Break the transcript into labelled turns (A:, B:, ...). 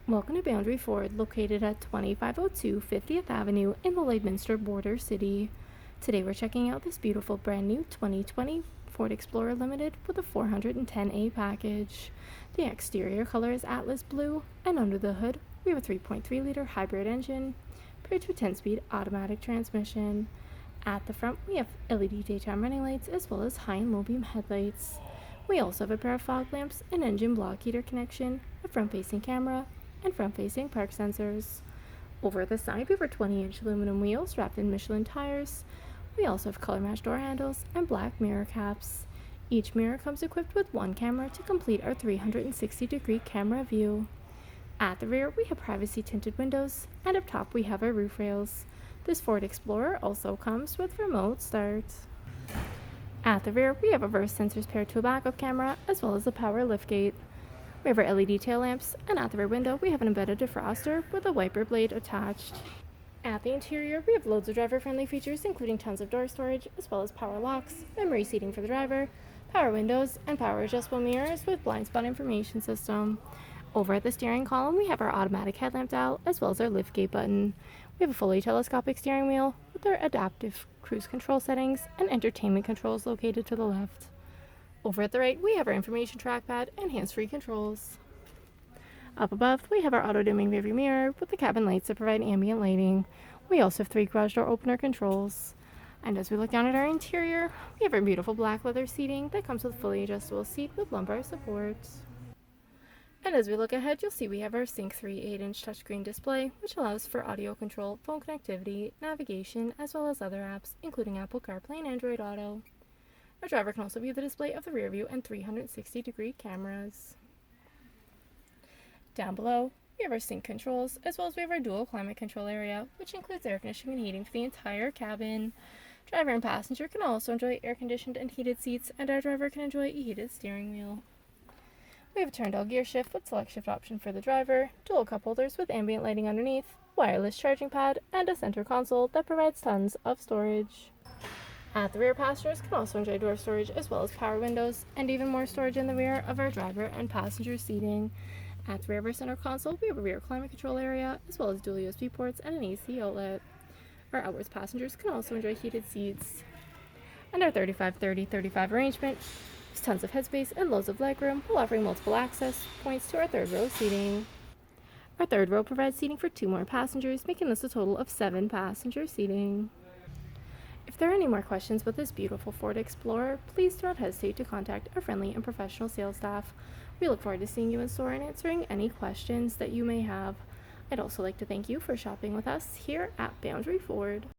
A: Welcome to Boundary Ford, located at 2502 50th Avenue in the Lloydminster border city. Today we're checking out this beautiful brand new 2020 Ford Explorer Limited with a 410A package. The exterior color is Atlas Blue, and under the hood we have a 3.3-liter hybrid engine paired to a 10-speed automatic transmission. At the front we have LED daytime running lights as well as high and low beam headlights. We also have a pair of fog lamps, an engine block heater connection, a front-facing camera, and front-facing park sensors. Over at the side, we have our 20-inch aluminum wheels wrapped in Michelin tires. We also have color-matched door handles and black mirror caps. Each mirror comes equipped with one camera to complete our 360-degree camera view. At the rear, we have privacy-tinted windows, and up top we have our roof rails. This Ford Explorer also comes with remote start. At the rear, we have reverse sensors paired to a backup camera, as well as a power liftgate. We have our LED tail lamps, and at the rear window we have an embedded defroster with a wiper blade attached. At the interior, we have loads of driver-friendly features, including tons of door storage, as well as power locks, memory seating for the driver, power windows, and power adjustable mirrors with blind spot information system. Over at the steering column, we have our automatic headlamp dial, as well as our liftgate button. We have a fully telescopic steering wheel with our adaptive cruise control settings and entertainment controls located to the left. Over at the right, we have our information trackpad and hands-free controls. Up above, we have our auto-dimming rearview mirror with the cabin lights that provide ambient lighting. We also have 3 garage door opener controls. And as we look down at our interior, we have our beautiful black leather seating that comes with fully adjustable seat with lumbar support. And as we look ahead, you'll see we have our Sync 3 8-inch touchscreen display, which allows for audio control, phone connectivity, navigation, as well as other apps, including Apple CarPlay and Android Auto. Our driver can also view the display of the rear view and 360-degree cameras. Down below, we have our sync controls, as well as we have our dual climate control area, which includes air conditioning and heating for the entire cabin. Driver and passenger can also enjoy air-conditioned and heated seats, and our driver can enjoy a heated steering wheel. We have a turn-dial gear shift with select shift option for the driver, dual cup holders with ambient lighting underneath, wireless charging pad, and a center console that provides tons of storage. At the rear, passengers can also enjoy door storage as well as power windows, and even more storage in the rear of our driver and passenger seating. At the rear of our center console, we have a rear climate control area, as well as dual USB ports and an AC outlet. Our outwards passengers can also enjoy heated seats. And our 35-30-35 arrangement has tons of headspace and loads of legroom, while offering multiple access points to our third row seating. Our third row provides seating for 2 more passengers, making this a total of 7 passenger seating. If there are any more questions about this beautiful Ford Explorer, please do not hesitate to contact our friendly and professional sales staff. We look forward to seeing you in store and answering any questions that you may have. I'd also like to thank you for shopping with us here at Boundary Ford.